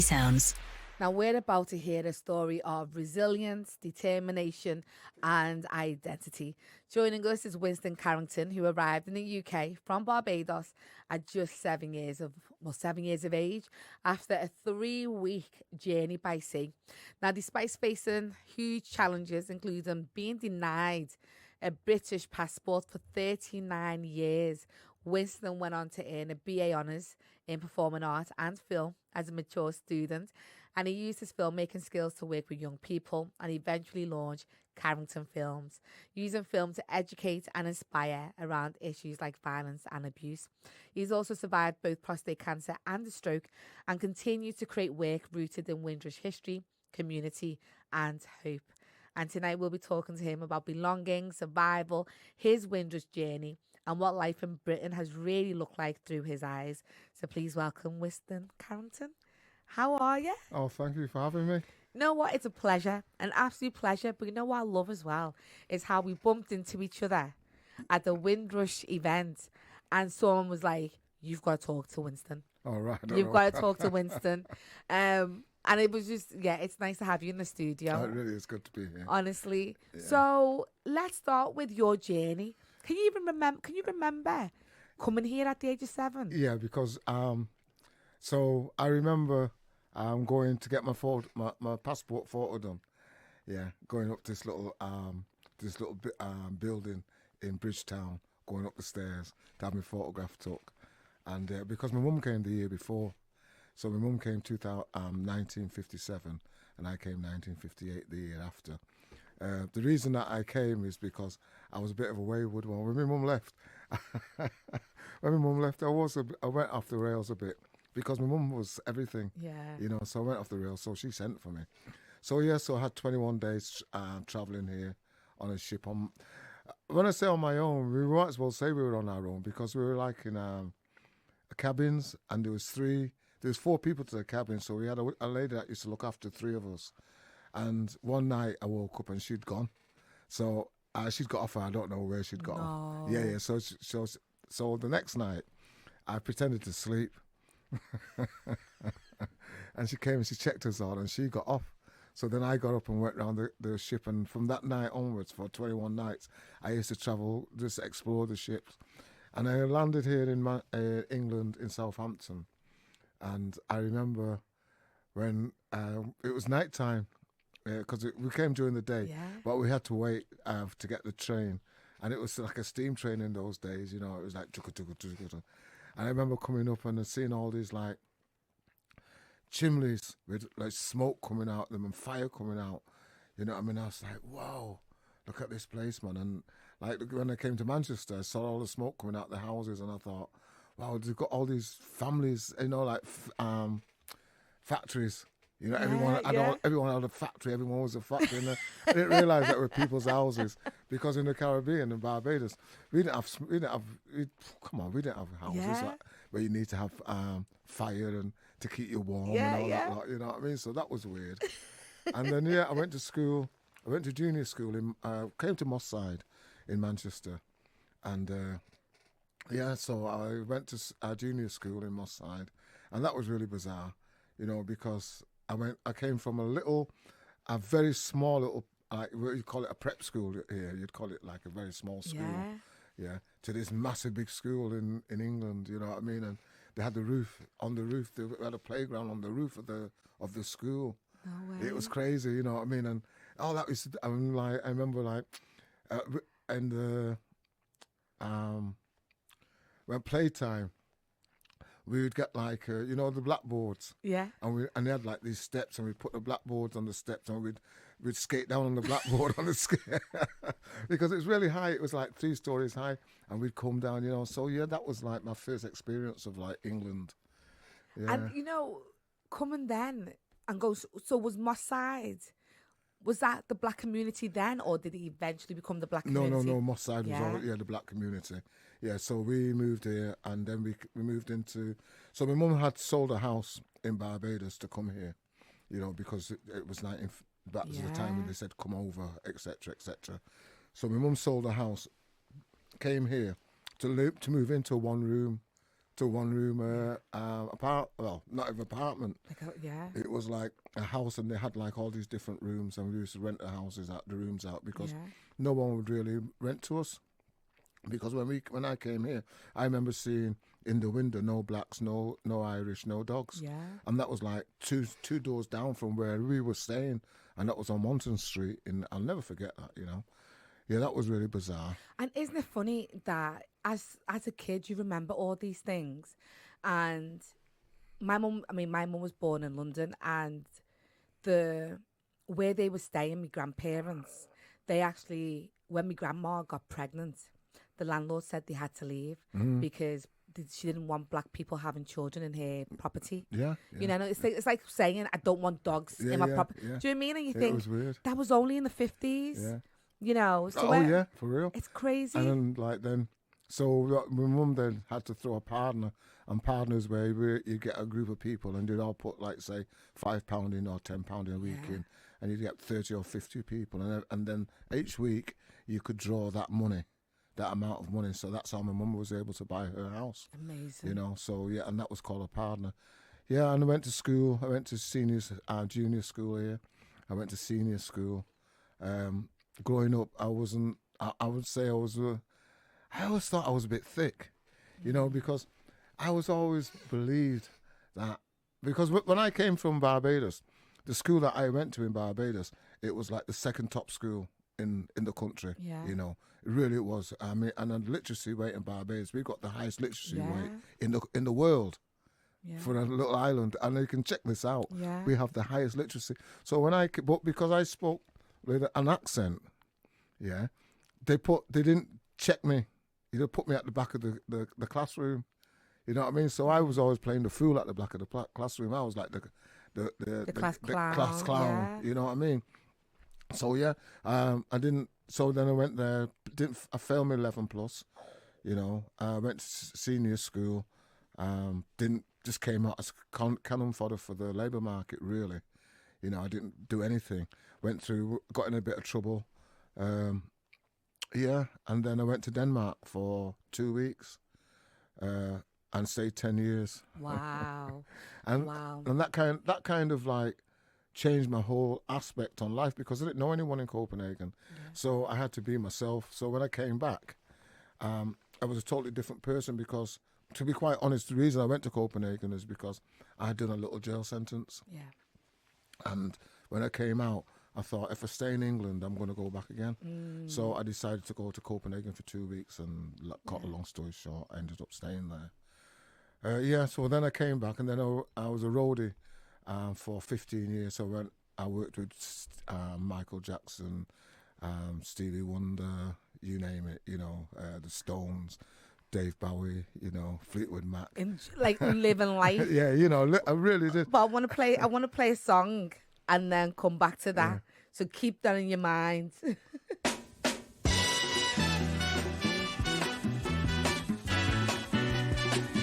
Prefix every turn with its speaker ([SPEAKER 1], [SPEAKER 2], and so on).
[SPEAKER 1] sounds.
[SPEAKER 2] Now, we're about to hear a story of resilience, determination, and identity. Joining us is Winston Carrington, who arrived in the UK from Barbados at just 7 years of age after a 3-week journey by sea. Now, despite facing huge challenges, including being denied a British passport for 39 years, Winston went on to earn a BA Honours in Performing Art and Film as a mature student, and he used his filmmaking skills to work with young people and eventually launched Carrington Films, using film to educate and inspire around issues like violence and abuse. He's also survived both prostate cancer and a stroke and continues to create work rooted in Windrush history, community, and hope. And tonight we'll be talking to him about belonging, survival, his Windrush journey, and what life in Britain has really looked like through his eyes. So please welcome Winston Carrington. How are you?
[SPEAKER 3] Oh, thank you for having me.
[SPEAKER 2] You know what? It's a pleasure, an absolute pleasure. But you know what I love as well is how we bumped into each other at the Windrush event, and someone was like, "You've got to talk to Winston.
[SPEAKER 3] All right.
[SPEAKER 2] You've got to talk to Winston." And it was just, it's nice to have you in the studio.
[SPEAKER 3] Oh, it really is good to be here.
[SPEAKER 2] Honestly.
[SPEAKER 3] Yeah.
[SPEAKER 2] So let's start with your journey. Can you remember coming here at the age of 7?
[SPEAKER 3] Yeah, because so I remember going to get my passport photo done. Yeah, going up this little building in Bridgetown, going up the stairs to have my photograph took, and because my mum came the year before. So my mum came 1957 and I came 1958 the year after. The reason that I came is because I was a bit of a wayward one. When my mum left, I went off the rails a bit because my mum was everything.
[SPEAKER 2] Yeah.
[SPEAKER 3] So I went off the rails, so she sent for me. So I had 21 days travelling here on a ship. When I say on my own, we might as well say we were on our own because we were like in cabins, and there was 4 people to the cabin, so we had a lady that used to look after 3 of us. And one night I woke up and she'd gone. So she'd got off her. I don't know where she'd got off. Yeah. So the next night I pretended to sleep. And she came and she checked us on and she got off. So then I got up and went around the ship. And from that night onwards, for 21 nights, I used to travel, just explore the ships. And I landed here in England, in Southampton. And I remember when it was night time, because we came during the day, but we had to wait to get the train. And it was like a steam train in those days, it was like chugga, chugga, chugga, chugga. And I remember coming up and seeing all these like chimneys with like smoke coming out of them and fire coming out. You know what I mean? I was like, whoa, look at this place, man. And like when I came to Manchester, I saw all the smoke coming out the houses and I thought, wow, they've got all these families, like factories. Everyone had a factory. Everyone was a factory. And I didn't realise that were people's houses because in the Caribbean and Barbados, we didn't have houses where you need to have fire and to keep you warm and all that lot. You know what I mean? So that was weird. And then I went to school. I went to junior school came to Moss Side in Manchester, and. So I went to junior school in Moss Side, and that was really bizarre, because I came from a very small little, what you call it, a prep school here. You'd call it like a very small school, to this massive big school in England. You know what I mean? And they had the roof on the roof. They had a playground on the roof of the school.
[SPEAKER 2] No way.
[SPEAKER 3] It was crazy, you know what I mean? And all that was, I remember and the when playtime, we would get like the blackboards.
[SPEAKER 2] Yeah.
[SPEAKER 3] And they had like these steps, and we'd put the blackboards on the steps, and we'd skate down on the blackboard on the skate because it was really high. It was like 3 stories high, and we'd come down. So that was like my first experience of like England. Yeah.
[SPEAKER 2] And coming then and go. So was Moss Side? Was that the black community then, or did it eventually become the black community?
[SPEAKER 3] No. Moss Side was all the black community. Yeah, so we moved here, and then we moved into. So my mum had sold a house in Barbados to come here, because it was that was the time when they said come over, etc., etc. So my mum sold a house, came here to move into a 1-room to one room well, not an apartment.
[SPEAKER 2] Yeah.
[SPEAKER 3] It was like a house, and they had like all these different rooms, and we used to rent the rooms out because no one would really rent to us. Because when I came here, I remember seeing in the window no blacks, no Irish, no dogs.
[SPEAKER 2] Yeah.
[SPEAKER 3] And that was like two doors down from where we were staying, and that was on Monson Street. And I'll never forget that, you know. Yeah, that was really bizarre.
[SPEAKER 2] And isn't it funny that as a kid you remember all these things? And my mum was born in London, and where they were staying, my grandparents, they actually, when my grandma got pregnant, the landlord said they had to leave because she didn't want black people having children in her property.
[SPEAKER 3] Yeah.
[SPEAKER 2] You know, it's like saying, I don't want dogs in my property.
[SPEAKER 3] Yeah.
[SPEAKER 2] Do you know what I mean? And you think,
[SPEAKER 3] it was weird.
[SPEAKER 2] That was only in the 50s.
[SPEAKER 3] Yeah.
[SPEAKER 2] You know. So
[SPEAKER 3] yeah, for real.
[SPEAKER 2] It's crazy.
[SPEAKER 3] And then, so my mum then had to throw a partner, and partners where you get a group of people and they'd all put like, say, £5 in or £10 in a week in, and you'd get 30 or 50 people. And then each week you could draw that money. That amount of money, so that's how my mum was able to buy her house.
[SPEAKER 2] Amazing.
[SPEAKER 3] You know, so yeah, and that was called a partner. Yeah, and I went to school. I went to junior school here. I went to senior school. Growing up, I wasn't. I would say I was. I always thought I was a bit thick, you know, because I was always believed that because when I came from Barbados, the school that I went to in Barbados, it was like the second top school in the country.
[SPEAKER 2] Yeah.
[SPEAKER 3] You know. It really was. I mean, and the literacy rate in Barbados, we got the highest literacy rate in the world for a little island. And you can check this out.
[SPEAKER 2] Yeah.
[SPEAKER 3] We have the highest literacy. So but because I spoke with an accent, they didn't check me. They put me at the back of the classroom. You know what I mean? So I was always playing the fool at the back of the classroom. I was like the
[SPEAKER 2] class clown.
[SPEAKER 3] Class clown. You know what I mean? So I didn't. So then I went there. I failed my 11 plus. You know, I went to senior school. Just came out as cannon fodder for the labour market. Really, you know, I didn't do anything. Got in a bit of trouble. And then I went to Denmark for 2 weeks, and stayed 10 years.
[SPEAKER 2] Wow.
[SPEAKER 3] and that kind of like changed my whole aspect on life because I didn't know anyone in Copenhagen. So I had to be myself. So when I came back, I was a totally different person because, to be quite honest, the reason I went to Copenhagen is because I had done a little jail sentence. Yeah. And when I came out, I thought, if I stay in England, I'm going to go back again. So I decided to go to Copenhagen for 2 weeks, and cut a long story short, I ended up staying there. So then I came back, and then I was a roadie for 15 years. So I worked with Michael Jackson, Stevie Wonder, you name it, you know, the Stones, Dave Bowie, you know, Fleetwood Mac.
[SPEAKER 2] Like living life.
[SPEAKER 3] Yeah, you know, I really did.
[SPEAKER 2] But I want to play a song and then come back to that. So keep that in your mind.